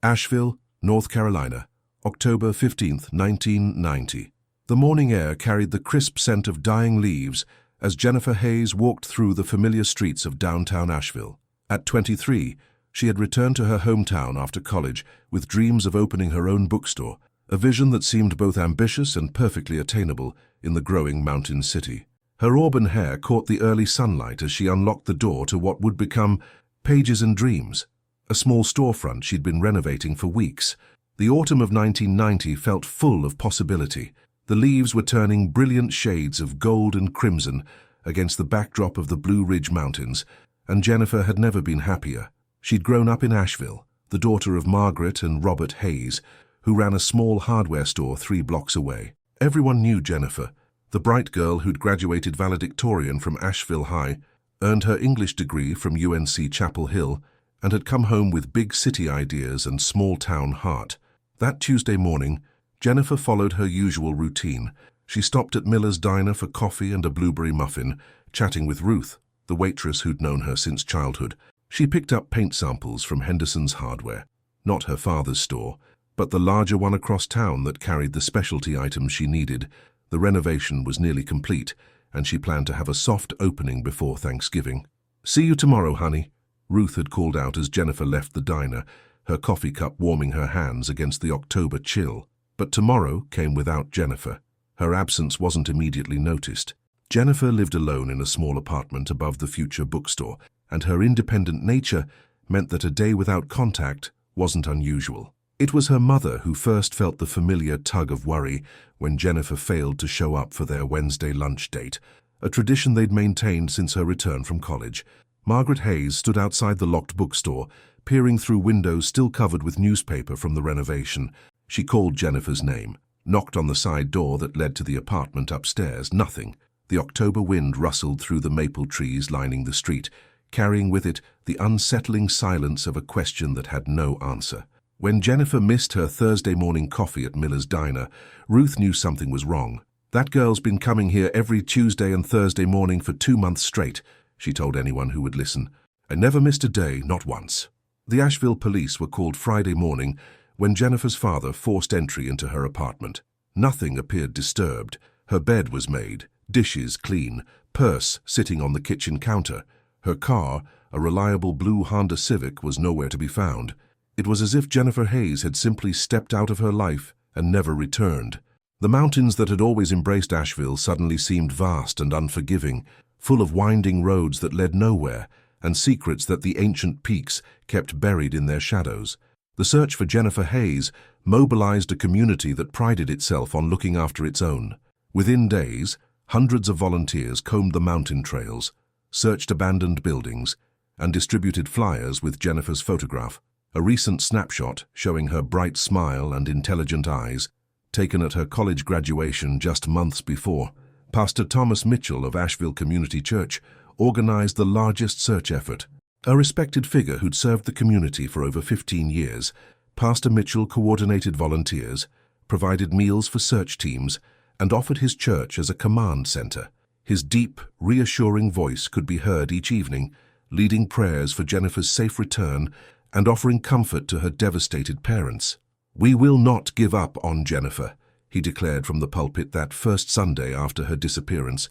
Asheville, North Carolina, October 15, 1990. The morning air carried the crisp scent of dying leaves as Jennifer Hayes walked through the familiar streets of downtown Asheville. At 23, she had returned to her hometown after college with dreams of opening her own bookstore, a vision that seemed both ambitious and perfectly attainable in the growing mountain city. Her auburn hair caught the early sunlight as she unlocked the door to what would become Pages and Dreams, a small storefront she'd been renovating for weeks. The autumn of 1990 felt full of possibility. The leaves were turning brilliant shades of gold and crimson against the backdrop of the Blue Ridge Mountains, and Jennifer had never been happier. She'd grown up in Asheville, the daughter of Margaret and Robert Hayes, who ran a small hardware store 3 blocks away. Everyone knew Jennifer, the bright girl who'd graduated valedictorian from Asheville High, earned her English degree from UNC Chapel Hill, and had come home with big city ideas and small-town heart. That Tuesday morning, Jennifer followed her usual routine. She stopped at Miller's Diner for coffee and a blueberry muffin, chatting with Ruth, the waitress who'd known her since childhood. She picked up paint samples from Henderson's Hardware, not her father's store, but the larger one across town that carried the specialty items she needed. The renovation was nearly complete, and she planned to have a soft opening before Thanksgiving. "See you tomorrow, honey," Ruth had called out as Jennifer left the diner, her coffee cup warming her hands against the October chill. But tomorrow came without Jennifer. Her absence wasn't immediately noticed. Jennifer lived alone in a small apartment above the future bookstore, and her independent nature meant that a day without contact wasn't unusual. It was her mother who first felt the familiar tug of worry when Jennifer failed to show up for their Wednesday lunch date, a tradition they'd maintained since her return from college. Margaret Hayes stood outside the locked bookstore, peering through windows still covered with newspaper from the renovation. She called Jennifer's name, knocked on the side door that led to the apartment upstairs. Nothing. The October wind rustled through the maple trees lining the street, carrying with it the unsettling silence of a question that had no answer. When Jennifer missed her Thursday morning coffee at Miller's Diner, Ruth knew something was wrong. "That girl's been coming here every Tuesday and Thursday morning for 2 months straight," she told anyone who would listen. "I never missed a day, not once." The Asheville police were called Friday morning when Jennifer's father forced entry into her apartment. Nothing appeared disturbed. Her bed was made, dishes clean, purse sitting on the kitchen counter. Her car, a reliable blue Honda Civic, was nowhere to be found. It was as if Jennifer Hayes had simply stepped out of her life and never returned. The mountains that had always embraced Asheville suddenly seemed vast and unforgiving, full of winding roads that led nowhere, and secrets that the ancient peaks kept buried in their shadows. The search for Jennifer Hayes mobilized a community that prided itself on looking after its own. Within days, hundreds of volunteers combed the mountain trails, searched abandoned buildings, and distributed flyers with Jennifer's photograph, a recent snapshot showing her bright smile and intelligent eyes, taken at her college graduation just months before. Pastor Thomas Mitchell of Asheville Community Church organized the largest search effort. A respected figure who'd served the community for over 15 years, Pastor Mitchell coordinated volunteers, provided meals for search teams, and offered his church as a command center. His deep, reassuring voice could be heard each evening, leading prayers for Jennifer's safe return and offering comfort to her devastated parents. "We will not give up on Jennifer," he declared from the pulpit that first Sunday after her disappearance.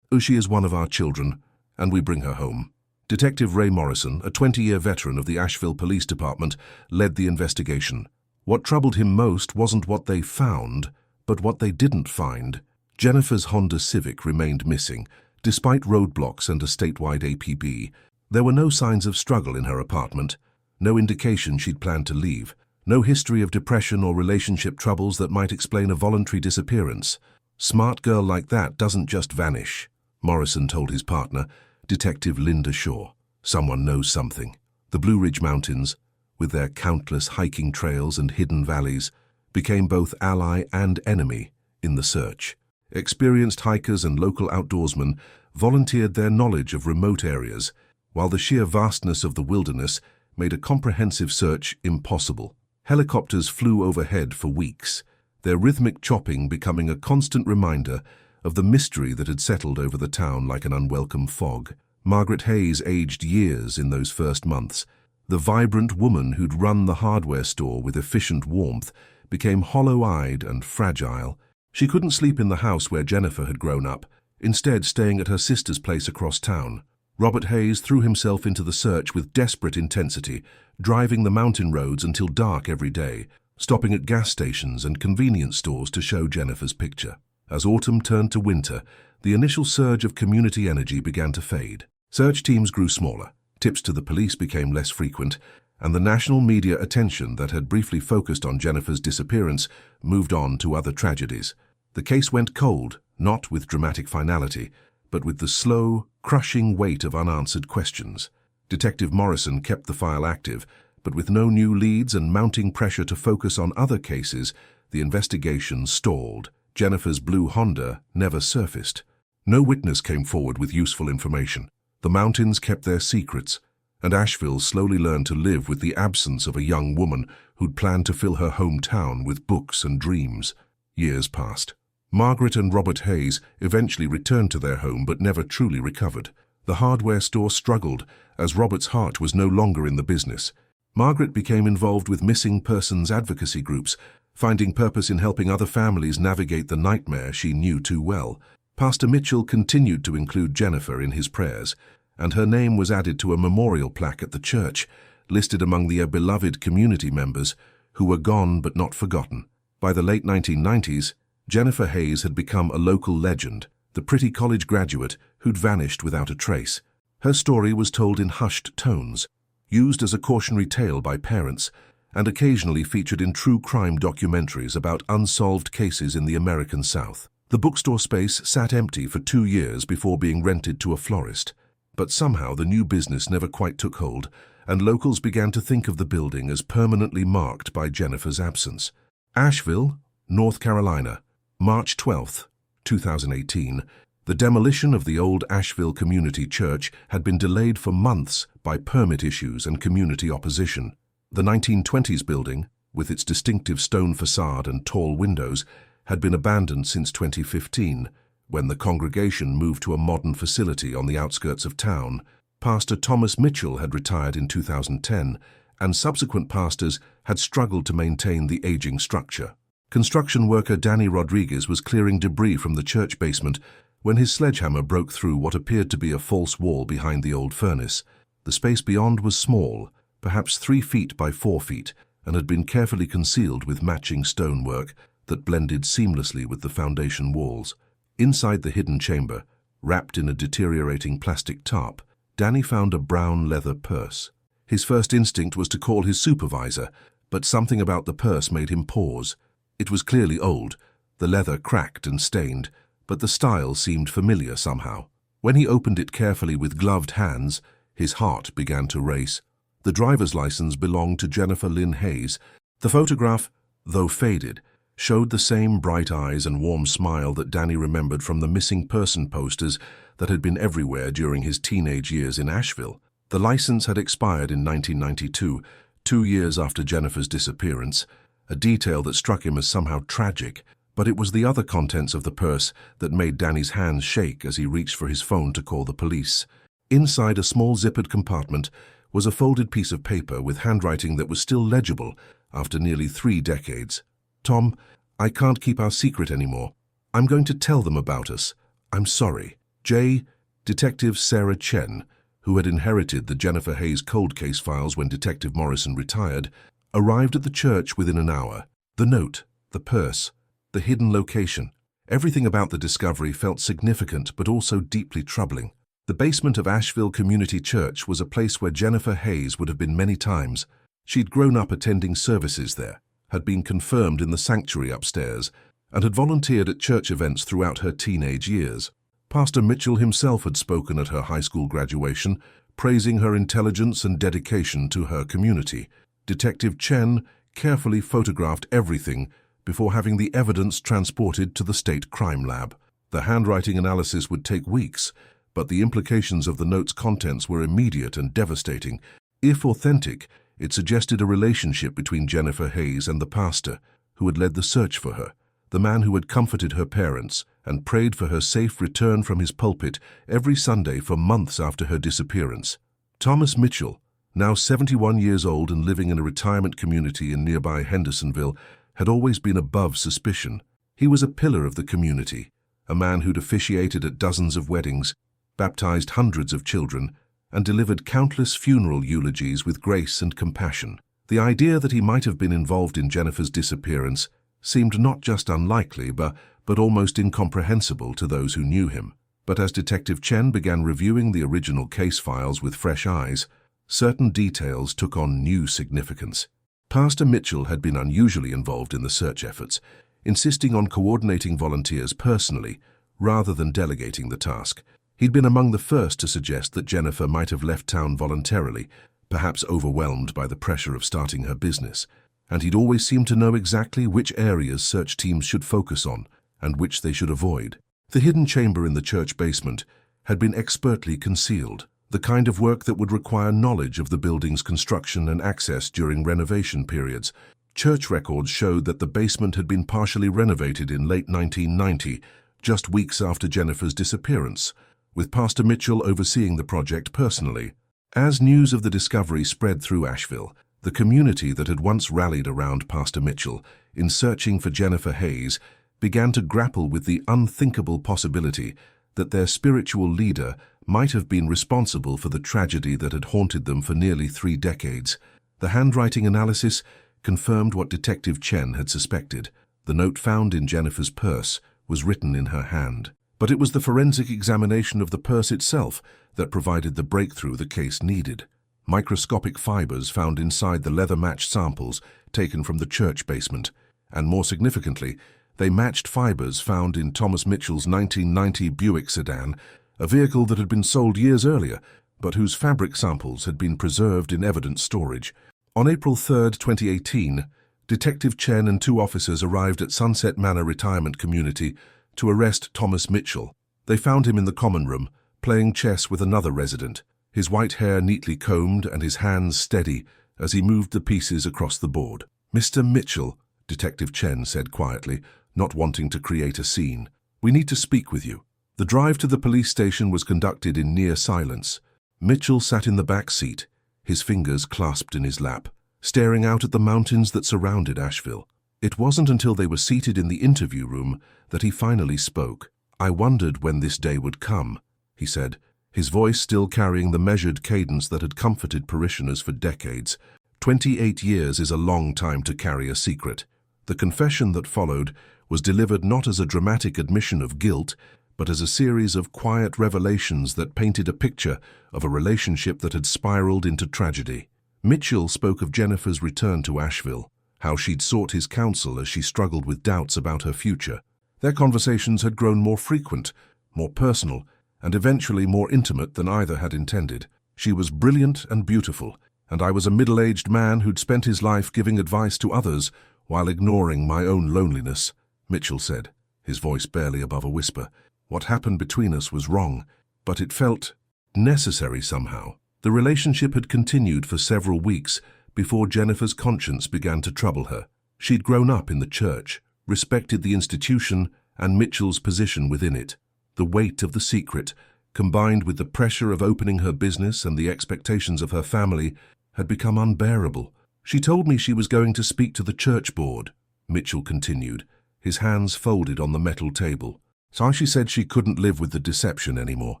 "She is one of our children, and we bring her home." Detective Ray Morrison, a 20-year veteran of the Asheville Police Department, led the investigation. What troubled him most wasn't what they found, but what they didn't find. Jennifer's Honda Civic remained missing, despite roadblocks and a statewide APB. There were no signs of struggle in her apartment, no indication she'd planned to leave, no history of depression or relationship troubles that might explain a voluntary disappearance. "Smart girl like that doesn't just vanish," Morrison told his partner, Detective Linda Shaw. "Someone knows something." The Blue Ridge Mountains, with their countless hiking trails and hidden valleys, became both ally and enemy in the search. Experienced hikers and local outdoorsmen volunteered their knowledge of remote areas, while the sheer vastness of the wilderness made a comprehensive search impossible. Helicopters flew overhead for weeks, their rhythmic chopping becoming a constant reminder of the mystery that had settled over the town like an unwelcome fog. Margaret Hayes aged years in those first months, The vibrant woman who'd run the hardware store with efficient warmth became hollow-eyed and fragile. She couldn't sleep in the house where Jennifer had grown up, instead staying at her sister's place across town. Robert Hayes threw himself into the search with desperate intensity, driving the mountain roads until dark every day, stopping at gas stations and convenience stores to show Jennifer's picture. As autumn turned to winter, the initial surge of community energy began to fade. Search teams grew smaller, tips to the police became less frequent, and the national media attention that had briefly focused on Jennifer's disappearance moved on to other tragedies. The case went cold, not with dramatic finality, but with the slow, crushing weight of unanswered questions. Detective Morrison kept the file active, but with no new leads and mounting pressure to focus on other cases, the investigation stalled. Jennifer's blue Honda never surfaced. No witness came forward with useful information. The mountains kept their secrets, and Asheville slowly learned to live with the absence of a young woman who'd planned to fill her hometown with books and dreams. Years passed. Margaret and Robert Hayes eventually returned to their home but never truly recovered. The hardware store struggled, as Robert's heart was no longer in the business. Margaret became involved with missing persons advocacy groups, finding purpose in helping other families navigate the nightmare she knew too well. Pastor Mitchell continued to include Jennifer in his prayers, and her name was added to a memorial plaque at the church, listed among the beloved community members who were gone but not forgotten. By the late 1990s, Jennifer Hayes had become a local legend, the pretty college graduate who'd vanished without a trace. Her story was told in hushed tones, used as a cautionary tale by parents, and occasionally featured in true crime documentaries about unsolved cases in the American South. The bookstore space sat empty for 2 years before being rented to a florist. But somehow the new business never quite took hold, and locals began to think of the building as permanently marked by Jennifer's absence. Asheville, North Carolina, March 12, 2018. The demolition of the old Asheville Community Church had been delayed for months by permit issues and community opposition. The 1920s building, with its distinctive stone facade and tall windows, had been abandoned since 2015, when the congregation moved to a modern facility on the outskirts of town. Pastor Thomas Mitchell had retired in 2010, and subsequent pastors had struggled to maintain the aging structure. Construction worker Danny Rodriguez was clearing debris from the church basement when his sledgehammer broke through what appeared to be a false wall behind the old furnace. The space beyond was small, perhaps 3 feet by 4 feet, and had been carefully concealed with matching stonework that blended seamlessly with the foundation walls. Inside the hidden chamber, wrapped in a deteriorating plastic tarp, Danny found a brown leather purse. His first instinct was to call his supervisor, but something about the purse made him pause. It was clearly old, the leather cracked and stained, but the style seemed familiar somehow. When he opened it carefully with gloved hands, his heart began to race. The driver's license belonged to Jennifer Lynn Hayes. The photograph, though faded, showed the same bright eyes and warm smile that Danny remembered from the missing person posters that had been everywhere during his teenage years in Asheville. The license had expired in 1992, 2 years after Jennifer's disappearance, a detail that struck him as somehow tragic, but it was the other contents of the purse that made Danny's hands shake as he reached for his phone to call the police. Inside a small zippered compartment was a folded piece of paper with handwriting that was still legible after nearly 3 decades. "Tom, I can't keep our secret anymore. I'm going to tell them about us. I'm sorry. J. Detective Sarah Chen, who had inherited the Jennifer Hayes cold case files when Detective Morrison retired, arrived at the church within an hour. The note, the purse, the hidden location. Everything about the discovery felt significant but also deeply troubling. The basement of Asheville Community Church was a place where Jennifer Hayes would have been many times. She'd grown up attending services there, had been confirmed in the sanctuary upstairs, and had volunteered at church events throughout her teenage years. Pastor Mitchell himself had spoken at her high school graduation, praising her intelligence and dedication to her community. Detective Chen carefully photographed everything before having the evidence transported to the state crime lab. The handwriting analysis would take weeks, but the implications of the note's contents were immediate and devastating. If authentic, it suggested a relationship between Jennifer Hayes and the pastor who had led the search for her, the man who had comforted her parents and prayed for her safe return from his pulpit every Sunday for months after her disappearance. Thomas Mitchell, now 71 years old and living in a retirement community in nearby Hendersonville, had always been above suspicion. He was a pillar of the community, a man who'd officiated at dozens of weddings, baptized hundreds of children, and delivered countless funeral eulogies with grace and compassion. The idea that he might have been involved in Jennifer's disappearance seemed not just unlikely, but almost incomprehensible to those who knew him. But as Detective Chen began reviewing the original case files with fresh eyes, certain details took on new significance. Pastor Mitchell had been unusually involved in the search efforts, insisting on coordinating volunteers personally rather than delegating the task. He'd been among the first to suggest that Jennifer might have left town voluntarily, perhaps overwhelmed by the pressure of starting her business, and he'd always seemed to know exactly which areas search teams should focus on and which they should avoid. The hidden chamber in the church basement had been expertly concealed, the kind of work that would require knowledge of the building's construction and access during renovation periods. Church records showed that the basement had been partially renovated in late 1990, just weeks after Jennifer's disappearance, with Pastor Mitchell overseeing the project personally. As news of the discovery spread through Asheville, the community that had once rallied around Pastor Mitchell in searching for Jennifer Hayes began to grapple with the unthinkable possibility that their spiritual leader might have been responsible for the tragedy that had haunted them for nearly 3 decades. The handwriting analysis confirmed what Detective Chen had suspected. The note found in Jennifer's purse was written in her hand. But it was the forensic examination of the purse itself that provided the breakthrough the case needed. Microscopic fibers found inside the leather-matched samples taken from the church basement, and more significantly, they matched fibers found in Thomas Mitchell's 1990 Buick sedan, a vehicle that had been sold years earlier, but whose fabric samples had been preserved in evidence storage. On April 3, 2018, Detective Chen and 2 officers arrived at Sunset Manor Retirement Community to arrest Thomas Mitchell. They found him in the common room, playing chess with another resident, his white hair neatly combed and his hands steady as he moved the pieces across the board. "Mr. Mitchell," Detective Chen said quietly, not wanting to create a scene, "we need to speak with you." The drive to the police station was conducted in near silence. Mitchell sat in the back seat, his fingers clasped in his lap, staring out at the mountains that surrounded Asheville. It wasn't until they were seated in the interview room that he finally spoke. "I wondered when this day would come," he said, his voice still carrying the measured cadence that had comforted parishioners for decades. 28 years is a long time to carry a secret. The confession that followed was delivered not as a dramatic admission of guilt, but as a series of quiet revelations that painted a picture of a relationship that had spiraled into tragedy. Mitchell spoke of Jennifer's return to Asheville, how she'd sought his counsel as she struggled with doubts about her future. Their conversations had grown more frequent, more personal, and eventually more intimate than either had intended. "She was brilliant and beautiful, and I was a middle-aged man who'd spent his life giving advice to others while ignoring my own loneliness," Mitchell said, his voice barely above a whisper. "What happened between us was wrong, but it felt necessary somehow." The relationship had continued for several weeks before Jennifer's conscience began to trouble her. She'd grown up in the church, respected the institution and Mitchell's position within it. The weight of the secret, combined with the pressure of opening her business and the expectations of her family, had become unbearable. "She told me she was going to speak to the church board," Mitchell continued, his hands folded on the metal table. "So she said she couldn't live with the deception anymore,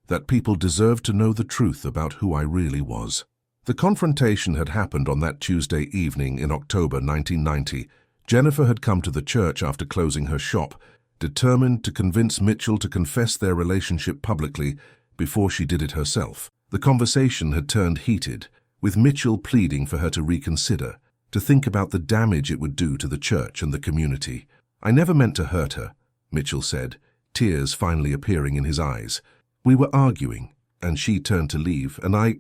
that people deserved to know the truth about who I really was." The confrontation had happened on that Tuesday evening in October 1990. Jennifer had come to the church after closing her shop, determined to convince Mitchell to confess their relationship publicly before she did it herself. The conversation had turned heated, with Mitchell pleading for her to reconsider, to think about the damage it would do to the church and the community. "I never meant to hurt her," Mitchell said, tears finally appearing in his eyes. "We were arguing, and she turned to leave, and I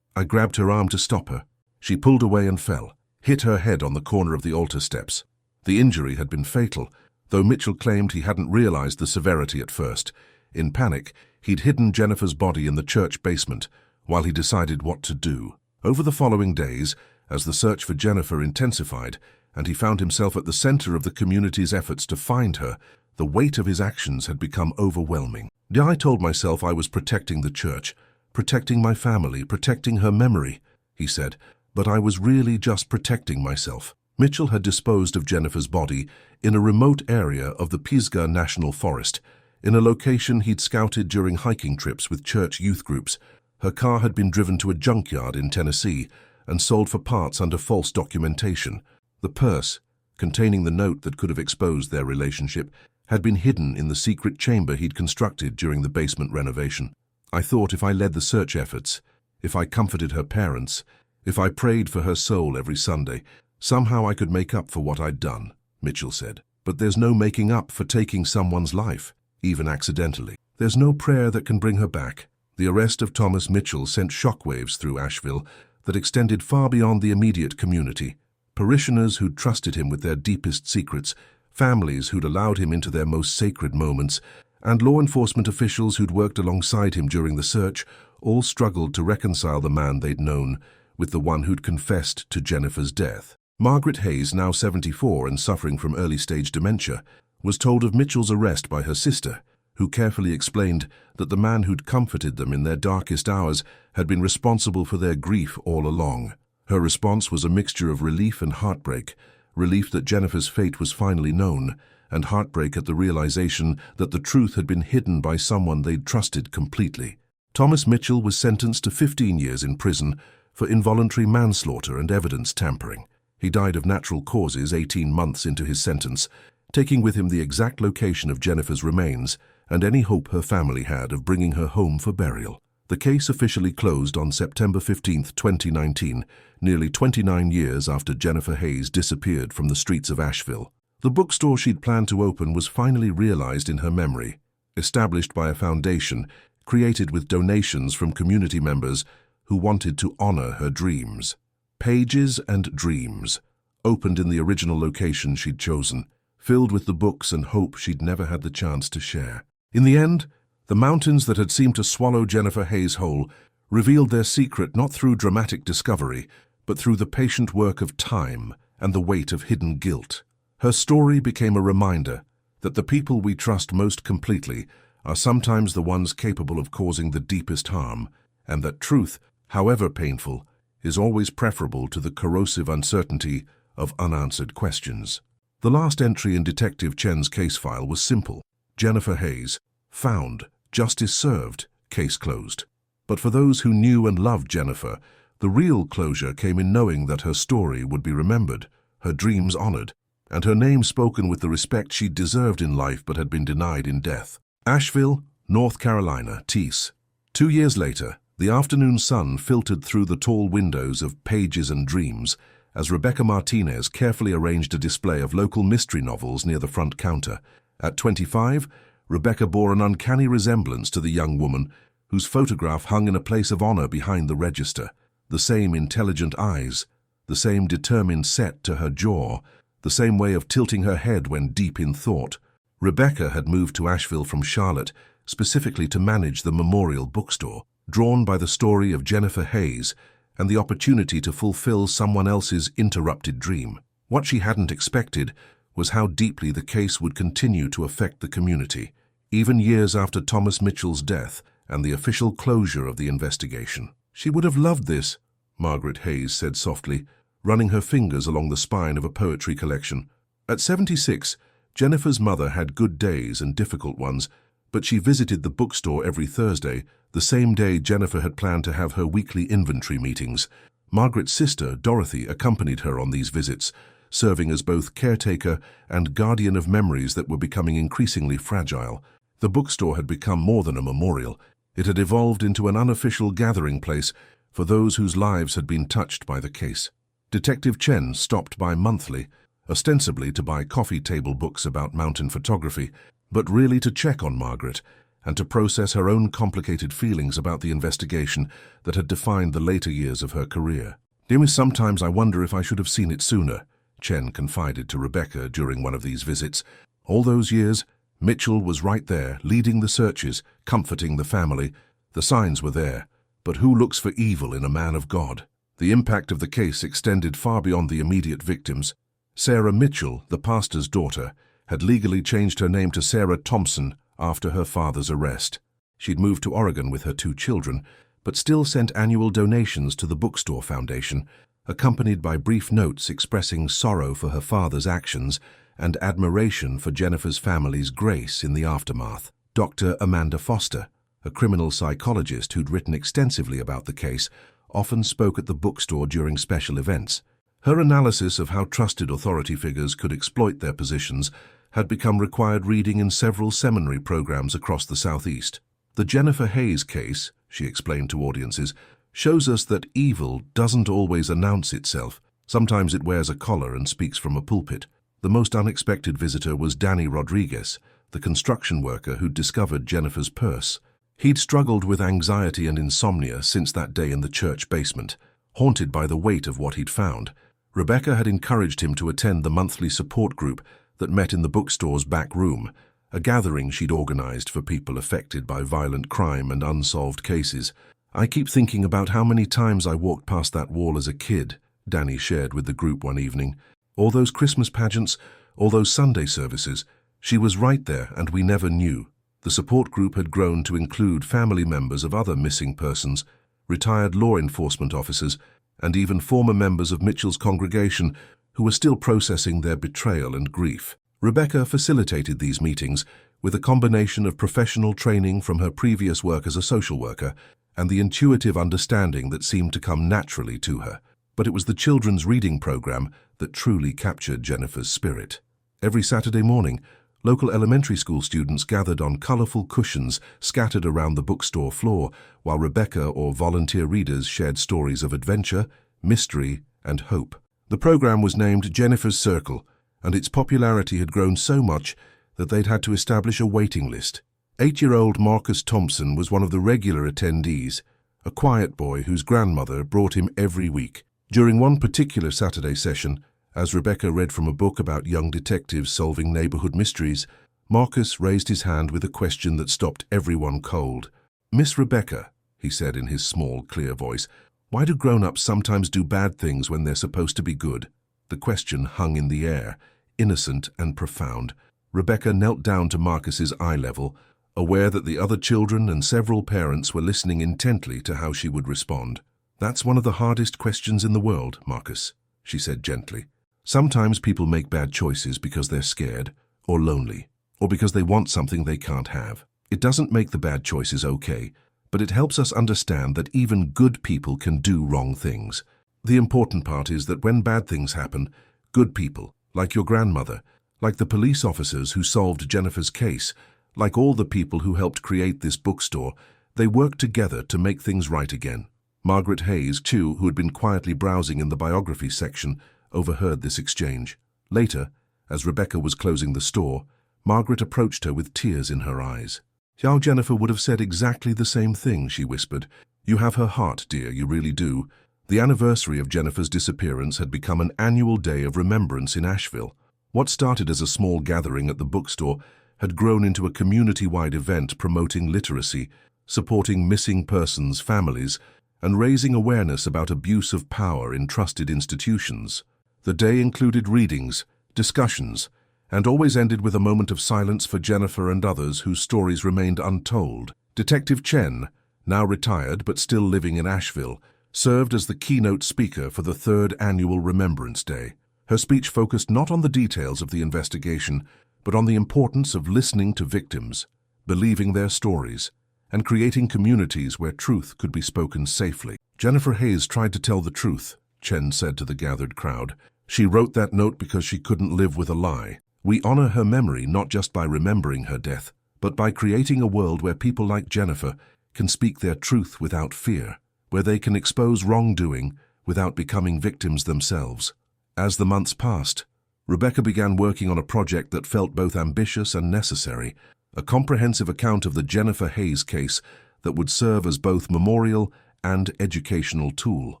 grabbed her arm to stop her. She pulled away and fell, hit her head on the corner of the altar steps. The injury had been fatal, though Mitchell claimed he hadn't realized the severity at first. In panic, he'd hidden Jennifer's body in the church basement while he decided what to do. Over the following days, as the search for Jennifer intensified, and he found himself at the center of the community's efforts to find her, the weight of his actions had become overwhelming. "I told myself I was protecting the church, protecting my family, protecting her memory," he said, "but I was really just protecting myself." Mitchell had disposed of Jennifer's body in a remote area of the Pisgah National Forest, in a location he'd scouted during hiking trips with church youth groups. Her car had been driven to a junkyard in Tennessee and sold for parts under false documentation. The purse, containing the note that could have exposed their relationship, had been hidden in the secret chamber he'd constructed during the basement renovation. "I thought if I led the search efforts, if I comforted her parents, if I prayed for her soul every Sunday, somehow I could make up for what I'd done," Mitchell said. "But there's no making up for taking someone's life, even accidentally. There's no prayer that can bring her back." The arrest of Thomas Mitchell sent shockwaves through Asheville that extended far beyond the immediate community. Parishioners who'd trusted him with their deepest secrets, families who'd allowed him into their most sacred moments, and law enforcement officials who'd worked alongside him during the search all struggled to reconcile the man they'd known with the one who'd confessed to Jennifer's death. Margaret Hayes, now 74 and suffering from early-stage dementia, was told of Mitchell's arrest by her sister, who carefully explained that the man who'd comforted them in their darkest hours had been responsible for their grief all along. Her response was a mixture of relief and heartbreak, relief that Jennifer's fate was finally known, and heartbreak at the realization that the truth had been hidden by someone they'd trusted completely. Thomas Mitchell was sentenced to 15 years in prison for involuntary manslaughter and evidence tampering. He died of natural causes 18 months into his sentence, taking with him the exact location of Jennifer's remains and any hope her family had of bringing her home for burial. The case officially closed on September 15, 2019, nearly 29 years after Jennifer Hayes disappeared from the streets of Asheville. The bookstore she'd planned to open was finally realized in her memory, established by a foundation created with donations from community members who wanted to honor her dreams. Pages and Dreams opened in the original location she'd chosen, filled with the books and hope she'd never had the chance to share. In the end, the mountains that had seemed to swallow Jennifer Hayes whole revealed their secret not through dramatic discovery, but through the patient work of time and the weight of hidden guilt. Her story became a reminder that the people we trust most completely are sometimes the ones capable of causing the deepest harm, and that truth, however painful, is always preferable to the corrosive uncertainty of unanswered questions. The last entry in Detective Chen's case file was simple: Jennifer Hayes, found, justice served, case closed. But for those who knew and loved Jennifer, the real closure came in knowing that her story would be remembered, her dreams honored, and her name spoken with the respect she'd deserved in life but had been denied in death. Asheville, North Carolina, Tees. 2 years later, the afternoon sun filtered through the tall windows of Pages and Dreams as Rebecca Martinez carefully arranged a display of local mystery novels near the front counter. At 25, Rebecca bore an uncanny resemblance to the young woman whose photograph hung in a place of honor behind the register. The same intelligent eyes, the same determined set to her jaw, the same way of tilting her head when deep in thought. Rebecca had moved to Asheville from Charlotte specifically to manage the Memorial Bookstore, drawn by the story of Jennifer Hayes and the opportunity to fulfill someone else's interrupted dream. What she hadn't expected was how deeply the case would continue to affect the community, even years after Thomas Mitchell's death and the official closure of the investigation. "She would have loved this," Margaret Hayes said softly, running her fingers along the spine of a poetry collection. At 76, Jennifer's mother had good days and difficult ones, but she visited the bookstore every Thursday, the same day Jennifer had planned to have her weekly inventory meetings. Margaret's sister, Dorothy, accompanied her on these visits, serving as both caretaker and guardian of memories that were becoming increasingly fragile. The bookstore had become more than a memorial. It had evolved into an unofficial gathering place for those whose lives had been touched by the case. Detective Chen stopped by monthly, ostensibly to buy coffee table books about mountain photography, but really to check on Margaret and to process her own complicated feelings about the investigation that had defined the later years of her career. "Dear Miss, sometimes I wonder if I should have seen it sooner," Chen confided to Rebecca during one of these visits. "All those years, Mitchell was right there, leading the searches, comforting the family. The signs were there, but who looks for evil in a man of God?" The impact of the case extended far beyond the immediate victims. Sarah Mitchell, the pastor's daughter, had legally changed her name to Sarah Thompson after her father's arrest. She'd moved to Oregon with her 2 children, but still sent annual donations to the Bookstore Foundation, accompanied by brief notes expressing sorrow for her father's actions and admiration for Jennifer's family's grace in the aftermath. Dr. Amanda Foster, a criminal psychologist who'd written extensively about the case, often spoke at the bookstore during special events. Her analysis of how trusted authority figures could exploit their positions had become required reading in several seminary programs across the Southeast. The Jennifer Hayes case, she explained to audiences, shows us that evil doesn't always announce itself. Sometimes it wears a collar and speaks from a pulpit. The most unexpected visitor was Danny Rodriguez, the construction worker who'd discovered Jennifer's purse. He'd struggled with anxiety and insomnia since that day in the church basement, haunted by the weight of what he'd found. Rebecca had encouraged him to attend the monthly support group that met in the bookstore's back room, a gathering she'd organized for people affected by violent crime and unsolved cases. "I keep thinking about how many times I walked past that wall as a kid," Danny shared with the group one evening. "All those Christmas pageants, all those Sunday services. She was right there and we never knew." The support group had grown to include family members of other missing persons, retired law enforcement officers, and even former members of Mitchell's congregation who were still processing their betrayal and grief. Rebecca facilitated these meetings with a combination of professional training from her previous work as a social worker and the intuitive understanding that seemed to come naturally to her. But it was the children's reading program that truly captured Jennifer's spirit. Every Saturday morning, local elementary school students gathered on colorful cushions scattered around the bookstore floor, while Rebecca or volunteer readers shared stories of adventure, mystery, and hope. The program was named Jennifer's Circle, and its popularity had grown so much that they'd had to establish a waiting list. 8-year-old Marcus Thompson was one of the regular attendees, a quiet boy whose grandmother brought him every week. During one particular Saturday session, as Rebecca read from a book about young detectives solving neighborhood mysteries, Marcus raised his hand with a question that stopped everyone cold. "Miss Rebecca," he said in his small, clear voice, "why do grown-ups sometimes do bad things when they're supposed to be good?" The question hung in the air, innocent and profound. Rebecca knelt down to Marcus's eye level, aware that the other children and several parents were listening intently to how she would respond. "That's one of the hardest questions in the world, Marcus," she said gently. "Sometimes people make bad choices because they're scared, or lonely, or because they want something they can't have. It doesn't make the bad choices okay, but it helps us understand that even good people can do wrong things. The important part is that when bad things happen, good people, like your grandmother, like the police officers who solved Jennifer's case, like all the people who helped create this bookstore, they work together to make things right again." Margaret Hayes, too, who had been quietly browsing in the biography section, overheard this exchange. Later, as Rebecca was closing the store, Margaret approached her with tears in her eyes. "How Jennifer would have said exactly the same thing," she whispered. "You have her heart, dear, you really do." The anniversary of Jennifer's disappearance had become an annual day of remembrance in Asheville. What started as a small gathering at the bookstore had grown into a community-wide event promoting literacy, supporting missing persons' families, and raising awareness about abuse of power in trusted institutions. The day included readings, discussions, and always ended with a moment of silence for Jennifer and others whose stories remained untold. Detective Chen, now retired but still living in Asheville, served as the keynote speaker for the third annual Remembrance Day. Her speech focused not on the details of the investigation, but on the importance of listening to victims, believing their stories, and creating communities where truth could be spoken safely. "Jennifer Hayes tried to tell the truth," Chen said to the gathered crowd. "She wrote that note because she couldn't live with a lie. We honor her memory not just by remembering her death, but by creating a world where people like Jennifer can speak their truth without fear, where they can expose wrongdoing without becoming victims themselves." As the months passed, Rebecca began working on a project that felt both ambitious and necessary, a comprehensive account of the Jennifer Hayes case that would serve as both memorial and educational tool.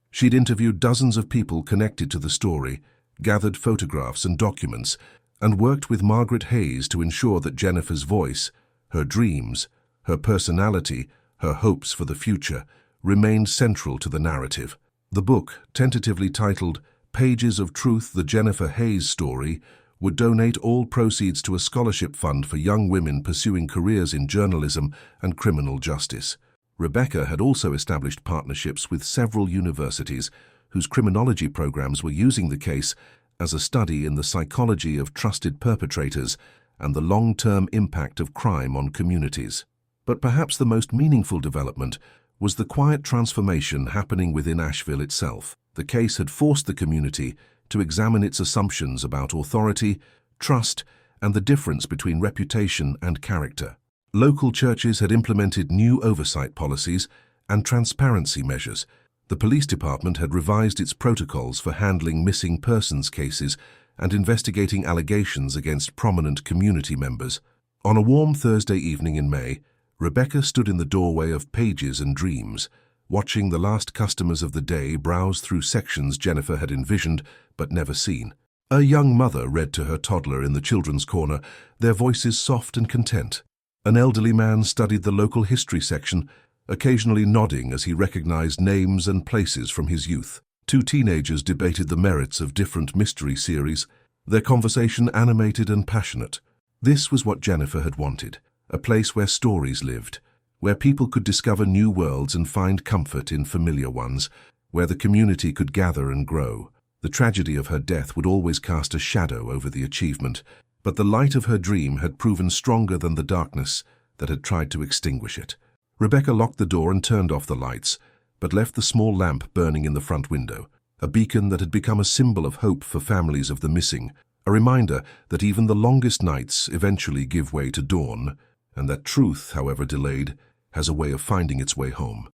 She'd interviewed dozens of people connected to the story, gathered photographs and documents, and worked with Margaret Hayes to ensure that Jennifer's voice, her dreams, her personality, her hopes for the future, remained central to the narrative. The book, tentatively titled Pages of Truth, The Jennifer Hayes Story, would donate all proceeds to a scholarship fund for young women pursuing careers in journalism and criminal justice. Rebecca had also established partnerships with several universities whose criminology programs were using the case as a study in the psychology of trusted perpetrators and the long-term impact of crime on communities. But perhaps the most meaningful development was the quiet transformation happening within Asheville itself. The case had forced the community to examine its assumptions about authority, trust, and the difference between reputation and character. Local churches had implemented new oversight policies and transparency measures. The police department had revised its protocols for handling missing persons cases and investigating allegations against prominent community members. On a warm Thursday evening in May, Rebecca stood in the doorway of Pages and Dreams, watching the last customers of the day browse through sections Jennifer had envisioned but never seen. A young mother read to her toddler in the children's corner, their voices soft and content. An elderly man studied the local history section, occasionally nodding as he recognized names and places from his youth. Two teenagers debated the merits of different mystery series, their conversation animated and passionate. This was what Jennifer had wanted, a place where stories lived, where people could discover new worlds and find comfort in familiar ones, where the community could gather and grow. The tragedy of her death would always cast a shadow over the achievement, but the light of her dream had proven stronger than the darkness that had tried to extinguish it. Rebecca locked the door and turned off the lights, but left the small lamp burning in the front window, a beacon that had become a symbol of hope for families of the missing, a reminder that even the longest nights eventually give way to dawn, and that truth, however delayed, has a way of finding its way home.